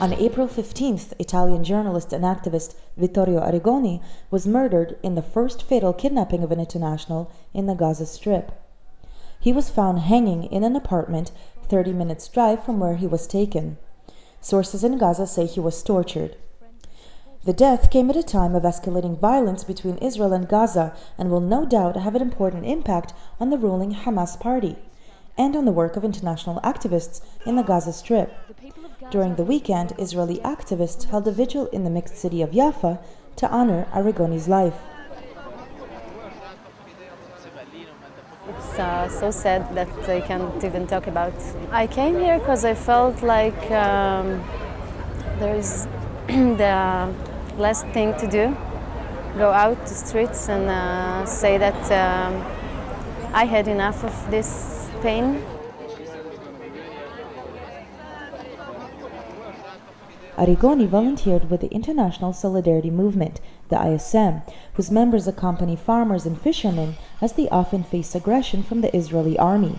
On April 15th, Italian journalist and activist Vittorio Arrigoni was murdered in the first fatal kidnapping of an international in the Gaza Strip. He was found hanging in an apartment 30 minutes drive from where he was taken. Sources in Gaza say he was tortured. The death came at a time of escalating violence between Israel and Gaza and will no doubt have an important impact on the ruling Hamas party and on the work of international activists in the Gaza Strip. During the weekend, Israeli activists held a vigil in the mixed city of Jaffa to honor Arrigoni's life. It's so sad that I can't even talk about. I came here because I felt like there's the last thing to do. Go out to streets and say that I had enough of this pain. Arrigoni volunteered with the International Solidarity Movement, the ISM, whose members accompany farmers and fishermen as they often face aggression from the Israeli army.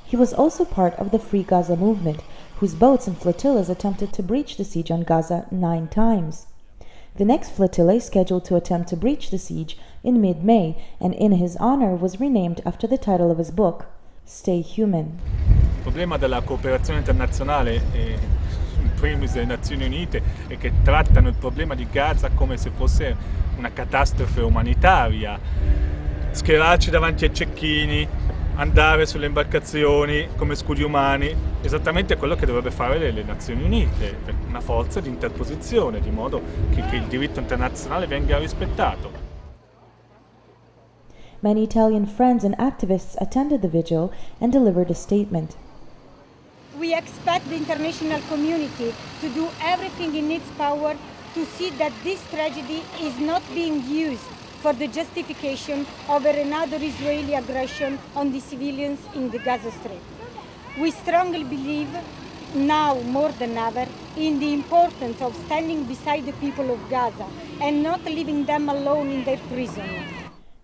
He was also part of the Free Gaza movement, whose boats and flotillas attempted to breach the siege on Gaza 9 times. The next flotilla is scheduled to attempt to breach the siege in mid-May, and in his honor was renamed after the title of his book, Stay Human. Il problema della cooperazione internazionale in primis le Nazioni Unite è che trattano il problema di Gaza come se fosse una catastrofe umanitaria. Schierarci davanti ai cecchini, andare sulle imbarcazioni come scudi umani, esattamente quello che dovrebbe fare le Nazioni Unite, una forza di interposizione, di modo che il diritto internazionale venga rispettato. Many Italian friends and activists attended the vigil and delivered a statement. We expect the international community to do everything in its power to see that this tragedy is not being used for the justification of another Israeli aggression on the civilians in the Gaza Strip. We strongly believe, now more than ever, in the importance of standing beside the people of Gaza and not leaving them alone in their prison.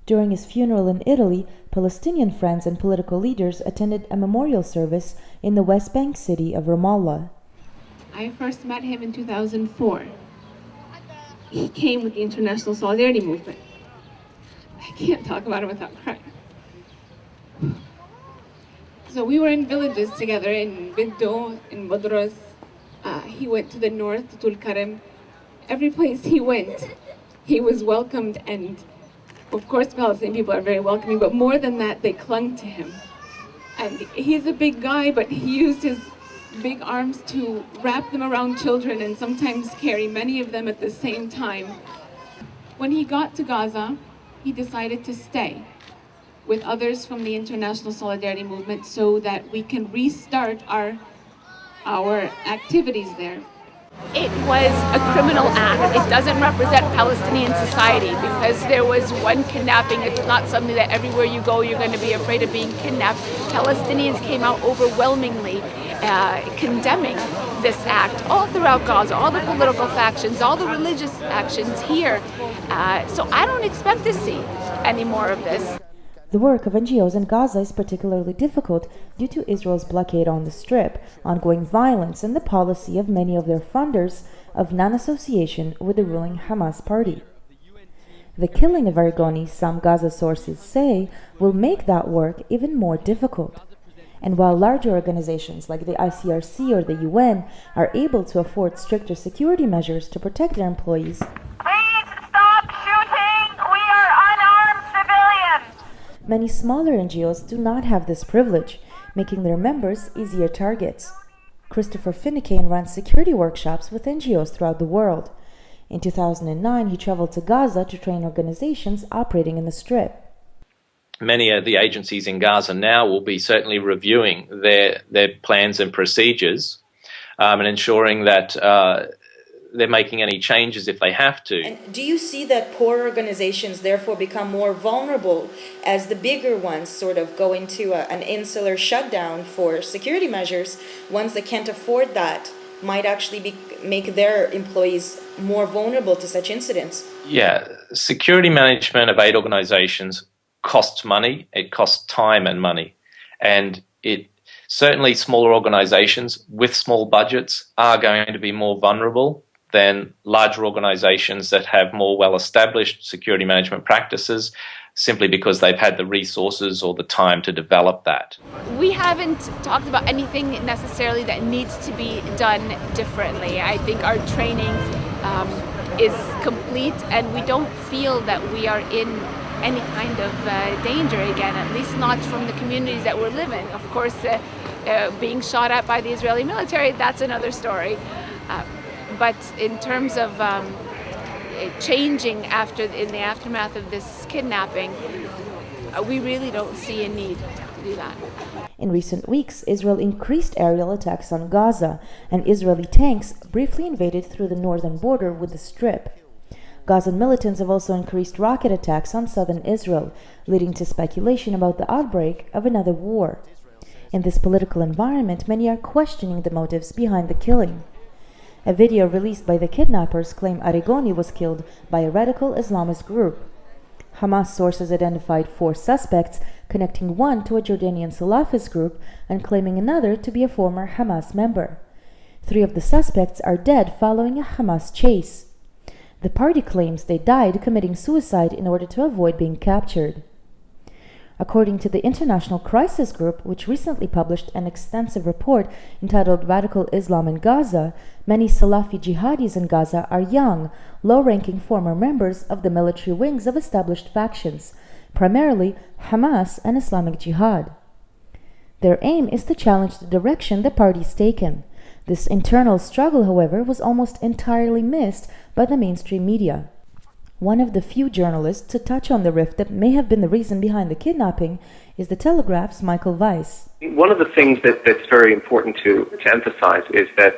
During his funeral in Italy, Palestinian friends and political leaders attended a memorial service in the West Bank city of Ramallah. I first met him in 2004. He came with the International Solidarity Movement. I can't talk about it without crying. So we were in villages together in Biddo, in Bodros. He went to the north, to Tulkarem. Every place he went, he was welcomed, and of course Palestinian people are very welcoming, but more than that, they clung to him. And he's a big guy, but he used his big arms to wrap them around children and sometimes carry many of them at the same time. When he got to Gaza, he decided to stay with others from the International Solidarity Movement so that we can restart our activities there. It was a criminal act. It doesn't represent Palestinian society because there was one kidnapping. It's not something that everywhere you go you're going to be afraid of being kidnapped. Palestinians came out overwhelmingly condemning this act all throughout Gaza, all the political factions, all the religious factions here. So I don't expect to see any more of this. The work of NGOs in Gaza is particularly difficult due to Israel's blockade on the Strip, ongoing violence, and the policy of many of their funders of non-association with the ruling Hamas party. The killing of Arrigoni, some Gaza sources say, will make that work even more difficult. And while larger organizations like the ICRC or the UN are able to afford stricter security measures to protect their employees, many smaller NGOs do not have this privilege, making their members easier targets. Christopher Finnecane runs security workshops with NGOs throughout the world. In 2009, he traveled to Gaza to train organizations operating in the Strip. Many of the agencies in Gaza now will be certainly reviewing their plans and procedures and ensuring that they're making any changes if they have to. And do you see that poor organizations therefore become more vulnerable as the bigger ones sort of go into an insular shutdown for security measures? Ones that can't afford that might actually make their employees more vulnerable to such incidents. Yeah, security management of aid organizations costs money, it costs time and money, and Certainly, smaller organisations with small budgets are going to be more vulnerable than larger organisations that have more well-established security management practices, simply because they've had the resources or the time to develop that. We haven't talked about anything necessarily that needs to be done differently. I think our training is complete, and we don't feel that we are in any kind of danger again, at least not from the communities that we're living. Of course, being shot at by the Israeli military, that's another story. But in terms of changing in the aftermath of this kidnapping, we really don't see a need to do that. In recent weeks, Israel increased aerial attacks on Gaza, and Israeli tanks briefly invaded through the northern border with the Strip. Gazan militants have also increased rocket attacks on southern Israel, leading to speculation about the outbreak of another war. In this political environment, many are questioning the motives behind the killing. A video released by the kidnappers claims Arrigoni was killed by a radical Islamist group. Hamas sources identified 4 suspects, connecting one to a Jordanian Salafist group and claiming another to be a former Hamas member. 3 of the suspects are dead following a Hamas chase. The party claims they died committing suicide in order to avoid being captured. According to the International Crisis Group, which recently published an extensive report entitled Radical Islam in Gaza, many Salafi jihadis in Gaza are young, low-ranking former members of the military wings of established factions, primarily Hamas and Islamic Jihad. Their aim is to challenge the direction the party's taken. This internal struggle, however, was almost entirely missed by the mainstream media. One of the few journalists to touch on the rift that may have been the reason behind the kidnapping is The Telegraph's Michael Weiss. One of the things that's very important to emphasize is that,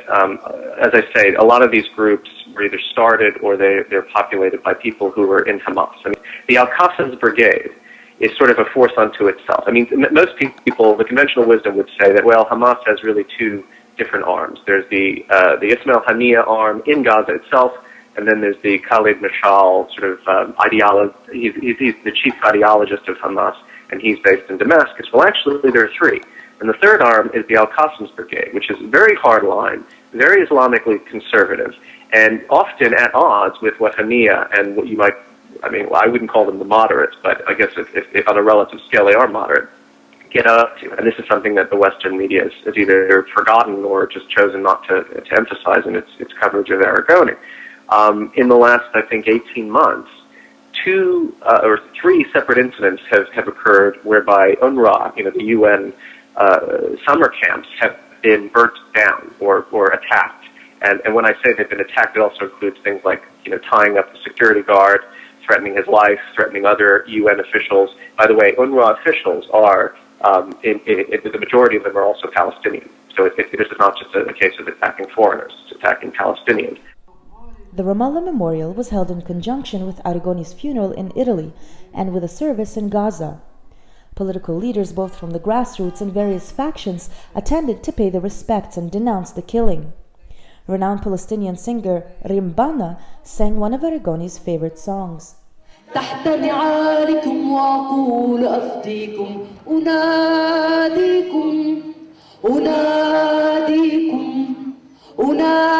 as I say, a lot of these groups were either started or they're populated by people who were in Hamas. I mean, the Al-Qassem's brigade is sort of a force unto itself. I mean, most people, the conventional wisdom would say that, well, Hamas has really 2 different arms. There's the Ismail Haniyeh arm in Gaza itself, and then there's the Khalid Mashal sort of ideologist. He's the chief ideologist of Hamas, and he's based in Damascus. Well, actually, there are 3. And the third arm is the Al-Qassem's brigade, which is very hardline, very Islamically conservative, and often at odds with what Haniyeh and what you might, I mean, well, I wouldn't call them the moderates, but I guess if on a relative scale they are moderate, get up to. And this is something that the Western media has either forgotten or just chosen not to emphasize in its coverage of Arrigoni. In the last, I think, 18 months, 2 or 3 separate incidents have occurred whereby UNRWA, the UN summer camps, have been burnt down or attacked. And when I say they've been attacked, it also includes things like, tying up the security guard, threatening his life, threatening other UN officials. By the way, UNRWA officials are, the majority of them are also Palestinian. So this is not just a case of attacking foreigners, it's attacking Palestinians. The Ramallah Memorial was held in conjunction with Arrigoni's funeral in Italy and with a service in Gaza. Political leaders both from the grassroots and various factions attended to pay their respects and denounce the killing. Renowned Palestinian singer Rimbana sang one of Arrigoni's favorite songs. تحت نعالكم وأقول أفديكم أناديكم أناديكم أناديكم